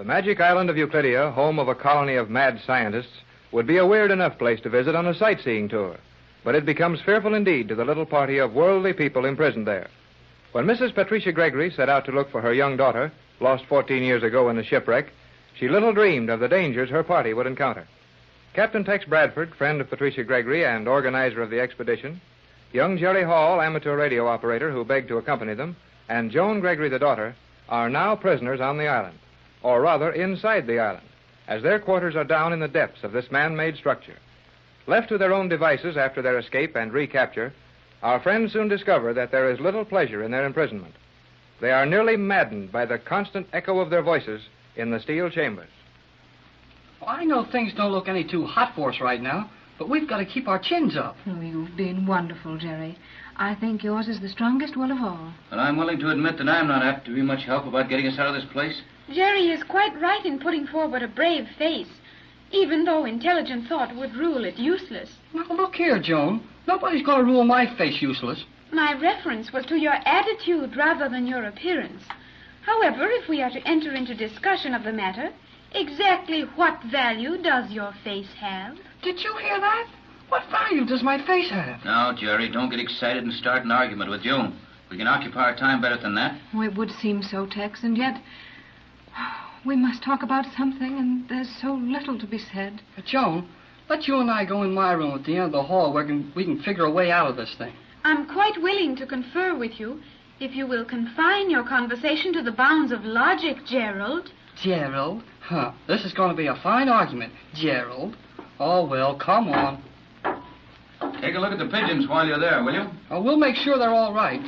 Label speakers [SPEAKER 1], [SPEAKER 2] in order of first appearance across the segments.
[SPEAKER 1] The magic island of Euclidia, home of a colony of mad scientists, would be a weird enough place to visit on a sightseeing tour. But it becomes fearful indeed to the little party of worldly people imprisoned there. When Mrs. Patricia Gregory set out to look for her young daughter, lost 14 years ago in a shipwreck, she little dreamed of the dangers her party would encounter. Captain Tex Bradford, friend of Patricia Gregory and organizer of the expedition, young Jerry Hall, amateur radio operator who begged to accompany them, and Joan Gregory, the daughter, are now prisoners on the island, or rather inside the island, as their quarters are down in the depths of this man-made structure. Left to their own devices after their escape and recapture, our friends soon discover that there is little pleasure in their imprisonment. They are nearly maddened by the constant echo of their voices in the steel chambers.
[SPEAKER 2] Well, I know things don't look any too hot for us right now, but we've got to keep our chins up.
[SPEAKER 3] Oh, you've been wonderful, Jerry. I think yours is the strongest will of all.
[SPEAKER 4] And I'm willing to admit that I'm not apt to be much help about getting us out of this place.
[SPEAKER 5] Jerry is quite right in putting forward a brave face, even though intelligent thought would rule it useless.
[SPEAKER 2] Now, look here, Joan. Nobody's going to rule my face useless.
[SPEAKER 5] My reference was to your attitude rather than your appearance. However, if we are to enter into discussion of the matter, exactly what value does your face have?
[SPEAKER 2] Did you hear that? What value does my face have?
[SPEAKER 4] Now, Jerry, don't get excited and start an argument with Joan. We can occupy our time better than that.
[SPEAKER 3] Oh, it would seem so, Tex, and yet we must talk about something, and there's so little to be said.
[SPEAKER 2] Joan, let you and I go in my room at the end of the hall where we can figure a way out of this thing.
[SPEAKER 5] I'm quite willing to confer with you, if you will confine your conversation to the bounds of logic, Gerald.
[SPEAKER 2] Gerald? Huh. This is going to be a fine argument. Gerald. Oh, well, come on.
[SPEAKER 4] Take a look at the pigeons while you're there, will you?
[SPEAKER 2] Oh, we'll make sure they're all right.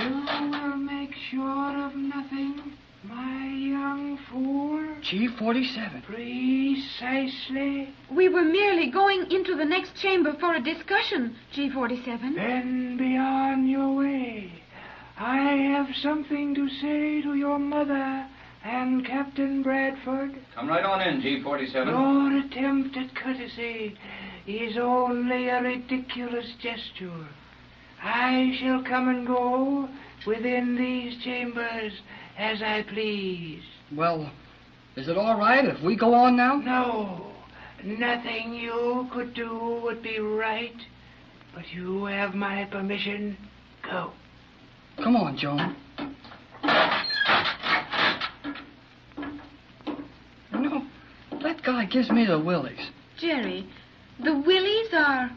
[SPEAKER 6] You will make sure of nothing, my young fool.
[SPEAKER 2] G47.
[SPEAKER 6] Precisely.
[SPEAKER 5] We were merely going into the next chamber for a discussion, G47.
[SPEAKER 6] Then be on your way. I have something to say to your mother and Captain Bradford.
[SPEAKER 4] Come right on in, G47.
[SPEAKER 6] Your attempt at courtesy is only a ridiculous gesture. I shall come and go within these chambers as I please.
[SPEAKER 2] Well, is it all right if we go on now?
[SPEAKER 6] No, nothing you could do would be right. But you have my permission. Go.
[SPEAKER 2] Come on, Joan. You know, that guy gives me the willies.
[SPEAKER 5] Jerry, the willies are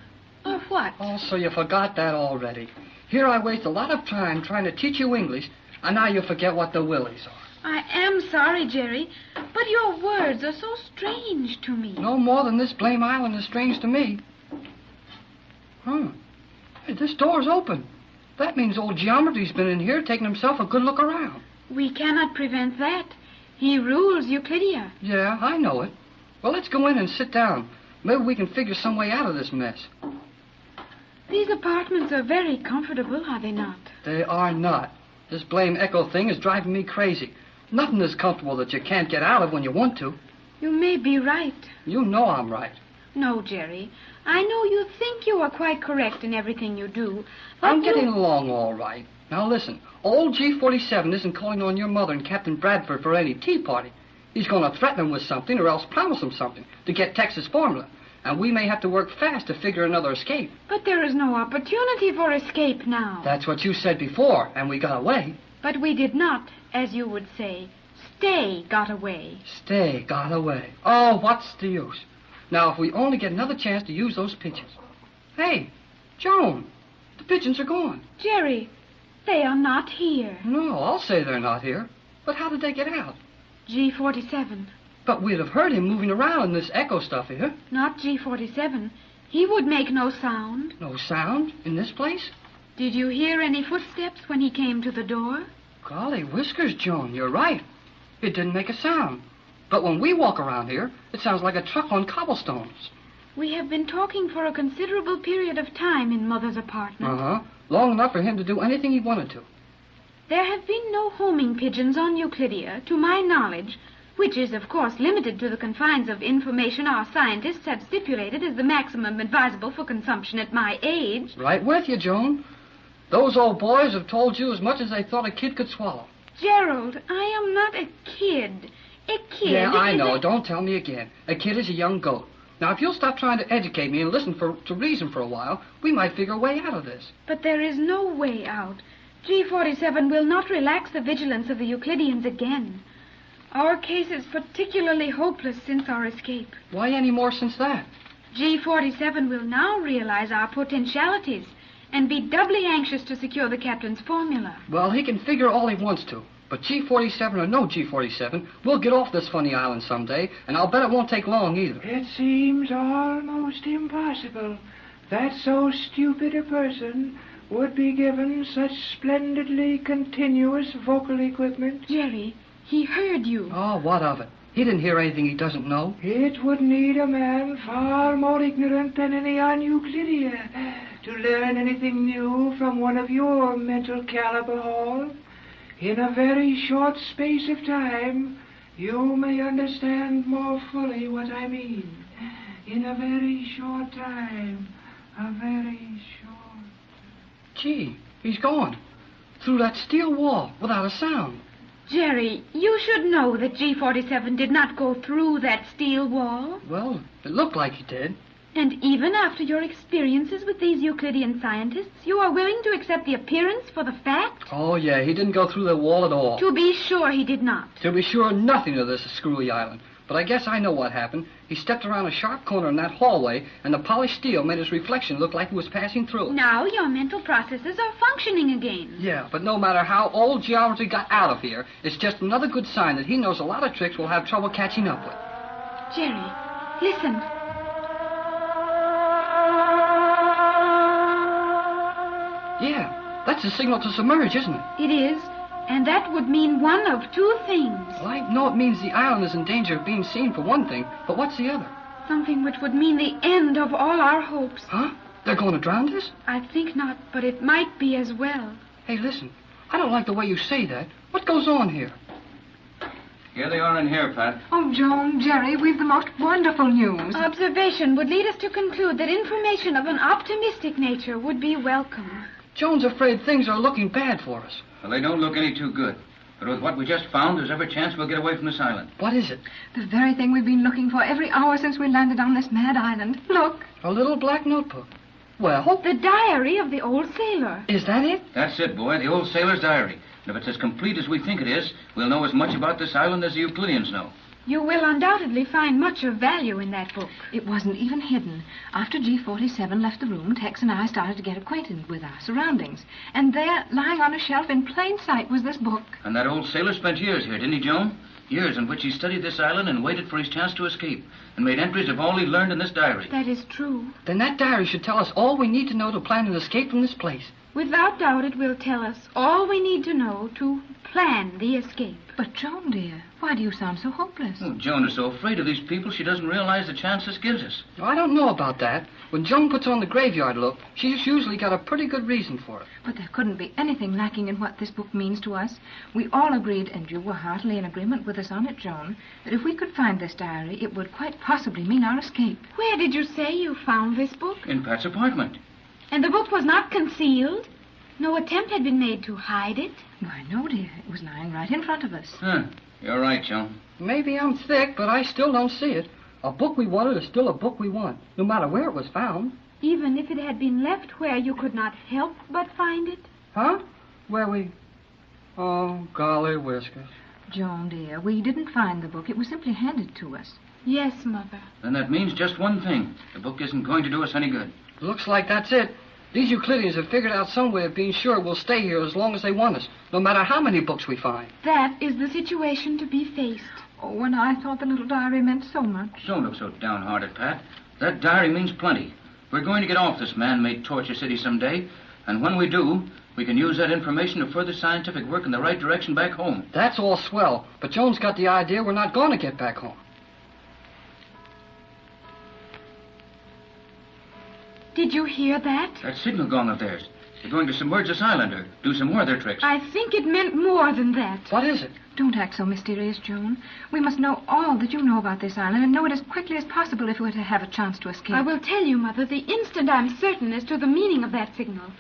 [SPEAKER 5] what?
[SPEAKER 2] Oh, so you forgot that already. Here I waste a lot of time trying to teach you English, and now you forget what the willies are.
[SPEAKER 5] I am sorry, Jerry, but your words are so strange to me.
[SPEAKER 2] No more than this blame island is strange to me. Hey, this door's open. That means old Geometry's been in here taking himself a good look around.
[SPEAKER 5] We cannot prevent that. He rules Euclidia.
[SPEAKER 2] Yeah, I know it. Well, let's go in and sit down. Maybe we can figure some way out of this mess.
[SPEAKER 5] These apartments are very comfortable, are they not?
[SPEAKER 2] They are not. This blame echo thing is driving me crazy. Nothing is comfortable that you can't get out of when you want to.
[SPEAKER 5] You may be right.
[SPEAKER 2] You know I'm right.
[SPEAKER 5] No, Jerry. I know you think you are quite correct in everything you do, but
[SPEAKER 2] I'm getting along all right. Now listen, old G47 isn't calling on your mother and Captain Bradford for any tea party. He's going to threaten them with something or else promise them something to get Texas formula. And we may have to work fast to figure another escape.
[SPEAKER 5] But there is no opportunity for escape now.
[SPEAKER 2] That's what you said before, and we got away.
[SPEAKER 5] But we did not, as you would say. Stay got away.
[SPEAKER 2] Stay got away. Oh, what's the use? Now, if we only get another chance to use those pigeons. Hey, Joan, the pigeons are gone.
[SPEAKER 5] Jerry, they are not here.
[SPEAKER 2] No, I'll say they're not here. But how did they get out?
[SPEAKER 5] G47.
[SPEAKER 2] But we'd have heard him moving around in this echo stuff here.
[SPEAKER 5] Not G47. He would make no sound.
[SPEAKER 2] No sound in this place?
[SPEAKER 5] Did you hear any footsteps when he came to the door?
[SPEAKER 2] Golly whiskers, Joan, you're right. It didn't make a sound. But when we walk around here, it sounds like a truck on cobblestones.
[SPEAKER 5] We have been talking for a considerable period of time in Mother's apartment.
[SPEAKER 2] Uh-huh. Long enough for him to do anything he wanted to.
[SPEAKER 5] There have been no homing pigeons on Euclidia, to my knowledge, which is, of course, limited to the confines of information our scientists have stipulated as the maximum advisable for consumption at my age.
[SPEAKER 2] Right with you, Joan. Those old boys have told you as much as they thought a kid could swallow.
[SPEAKER 5] Gerald, I am not a kid. A kid?
[SPEAKER 2] Yeah, I
[SPEAKER 5] is
[SPEAKER 2] know.
[SPEAKER 5] a-
[SPEAKER 2] Don't tell me again. A kid is a young goat. Now, if you'll stop trying to educate me and listen to reason for a while, we might figure a way out of this.
[SPEAKER 5] But there is no way out. G47 will not relax the vigilance of the Euclideans again. Our case is particularly hopeless since our escape.
[SPEAKER 2] Why any more since that?
[SPEAKER 5] G47 will now realize our potentialities and be doubly anxious to secure the captain's formula.
[SPEAKER 2] Well, he can figure all he wants to. But G47 or no G47, we'll get off this funny island someday, and I'll bet it won't take long either.
[SPEAKER 6] It seems almost impossible that so stupid a person would be given such splendidly continuous vocal equipment.
[SPEAKER 5] Jerry, he heard you.
[SPEAKER 2] Oh, what of it? He didn't hear anything he doesn't know.
[SPEAKER 6] It would need a man far more ignorant than any on Euclidia to learn anything new from one of your mental caliber, Hall. In a very short space of time, you may understand more fully what I mean. In a very short time, a very short...
[SPEAKER 2] Gee, he's gone. Through that steel wall, without a sound.
[SPEAKER 5] Jerry, you should know that G47 did not go through that steel wall.
[SPEAKER 2] Well, it looked like he did.
[SPEAKER 5] And even after your experiences with these Euclidean scientists, you are willing to accept the appearance for the fact?
[SPEAKER 2] Oh, yeah, he didn't go through the wall at all.
[SPEAKER 5] To be sure he did not.
[SPEAKER 2] To be sure, nothing of this is Screwy Island. But I guess I know what happened. He stepped around a sharp corner in that hallway, and the polished steel made his reflection look like it was passing through it.
[SPEAKER 5] Now your mental processes are functioning again.
[SPEAKER 2] Yeah, but no matter how old geometry got out of here, it's just another good sign that he knows a lot of tricks we'll have trouble catching up with.
[SPEAKER 5] Jerry, listen.
[SPEAKER 2] Yeah, that's a signal to submerge, isn't it?
[SPEAKER 5] It is, and that would mean one of two things.
[SPEAKER 2] Well, I know it means the island is in danger of being seen for one thing, but what's the other?
[SPEAKER 5] Something which would mean the end of all our hopes.
[SPEAKER 2] Huh? They're going to drown us?
[SPEAKER 5] I think not, but it might be as well.
[SPEAKER 2] Hey, listen, I don't like the way you say that. What goes on here?
[SPEAKER 4] Here they are in here, Pat.
[SPEAKER 3] Oh, Joan, Jerry, we've the most wonderful news.
[SPEAKER 5] Observation would lead us to conclude that information of an optimistic nature would be welcome.
[SPEAKER 2] Joan's afraid things are looking bad for us.
[SPEAKER 4] Well, they don't look any too good. But with what we just found, there's every chance we'll get away from this island.
[SPEAKER 2] What is it?
[SPEAKER 3] The very thing we've been looking for every hour since we landed on this mad island. Look.
[SPEAKER 2] A little black notebook. Well,
[SPEAKER 5] The diary of the old sailor.
[SPEAKER 2] is that it?
[SPEAKER 4] That's it, boy, the old sailor's diary. And if it's as complete as we think it is, we'll know as much about this island as the Euclideans know.
[SPEAKER 5] You will undoubtedly find much of value in that book.
[SPEAKER 3] It wasn't even hidden. After G47 left the room, Tex and I started to get acquainted with our surroundings. And there, lying on a shelf in plain sight, was this book.
[SPEAKER 4] And that old sailor spent years here, didn't he, Joan? Years in which he studied this island and waited for his chance to escape, and made entries of all he learned in this diary.
[SPEAKER 5] That is true.
[SPEAKER 2] Then that diary should tell us all we need to know to plan an escape from this place.
[SPEAKER 5] Without doubt, it will tell us all we need to know to plan the escape.
[SPEAKER 3] But, Joan, dear, why do you sound so hopeless?
[SPEAKER 4] Oh, Joan is so afraid of these people, she doesn't realize the chance this gives us.
[SPEAKER 2] I don't know about that. When Joan puts on the graveyard look, she's usually got a pretty good reason for it.
[SPEAKER 3] But there couldn't be anything lacking in what this book means to us. We all agreed, and you were heartily in agreement with us on it, Joan, that if we could find this diary, it would quite possibly mean our escape.
[SPEAKER 5] Where did you say you found this book?
[SPEAKER 4] In Pat's apartment.
[SPEAKER 5] And the book was not concealed? No attempt had been made to hide it?
[SPEAKER 3] Why, no, dear. It was lying right in front of us.
[SPEAKER 4] Huh. You're right, Joan.
[SPEAKER 2] Maybe I'm thick, but I still don't see it. A book we wanted is still a book we want, no matter where it was found.
[SPEAKER 5] Even if it had been left where you could not help but find it?
[SPEAKER 2] Huh? Where we... Oh, golly whiskers.
[SPEAKER 3] Joan, dear, we didn't find the book. It was simply handed to us.
[SPEAKER 5] Yes, Mother.
[SPEAKER 4] Then that means just one thing. The book isn't going to do us any good.
[SPEAKER 2] Looks like that's it. These Euclideans have figured out some way of being sure we'll stay here as long as they want us, no matter how many books we find.
[SPEAKER 5] That is the situation to be faced.
[SPEAKER 3] Oh, and I thought the little diary meant so much.
[SPEAKER 4] Don't look so downhearted, Pat. That diary means plenty. We're going to get off this man-made torture city someday, and when we do, we can use that information to further scientific work in the right direction back home.
[SPEAKER 2] That's all swell, but Joan's got the idea we're not going to get back home.
[SPEAKER 5] Did you hear that?
[SPEAKER 4] That signal gong of theirs. They're going to submerge this island or do some more of their tricks.
[SPEAKER 5] I think it meant more than that.
[SPEAKER 2] What is it?
[SPEAKER 3] Don't act so mysterious, Joan. We must know all that you know about this island and know it as quickly as possible if we're to have a chance to escape.
[SPEAKER 5] I will tell you, Mother, the instant I'm certain as to the meaning of that signal.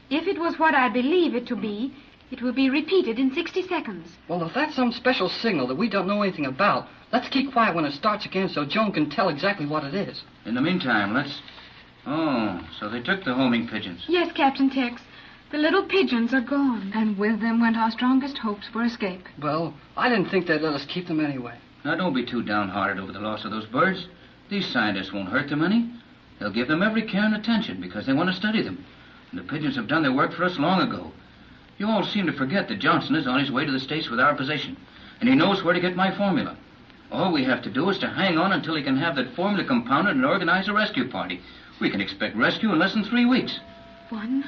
[SPEAKER 5] If it was what I believe it to be, It will be repeated in 60 seconds.
[SPEAKER 2] Well, if that's some special signal that we don't know anything about, let's keep quiet when it starts again so Joan can tell exactly what it is.
[SPEAKER 4] In the meantime, let's... Oh, so they took the homing pigeons.
[SPEAKER 5] Yes, Captain Tex. The little pigeons are gone.
[SPEAKER 3] And with them went our strongest hopes for escape.
[SPEAKER 2] Well, I didn't think they'd let us keep them anyway.
[SPEAKER 4] Now, don't be too downhearted over the loss of those birds. These scientists won't hurt them any. They'll give them every care and attention because they want to study them. And the pigeons have done their work for us long ago. You all seem to forget that Johnson is on his way to the States with our position, and he knows where to get my formula. All we have to do is to hang on until he can have that formula compounded and organize a rescue party. We can expect rescue in less than 3 weeks.
[SPEAKER 5] 1,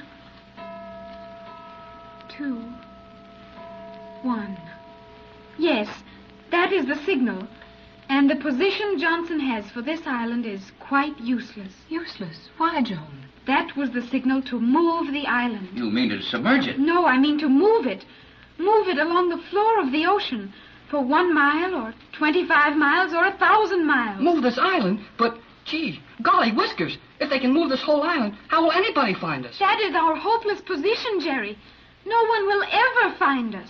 [SPEAKER 5] 2, 1. Yes, that is the signal. And the position Johnson has for this island is quite useless.
[SPEAKER 3] Useless? Why, Joan?
[SPEAKER 5] That was the signal to move the island.
[SPEAKER 4] You mean to submerge it?
[SPEAKER 5] No, I mean to move it. Move it along the floor of the ocean for 1 mile or 25 miles or 1,000 miles.
[SPEAKER 2] Move this island? But, gee, golly whiskers, if they can move this whole island, how will anybody find us?
[SPEAKER 5] That is our hopeless position, Jerry. No one will ever find us.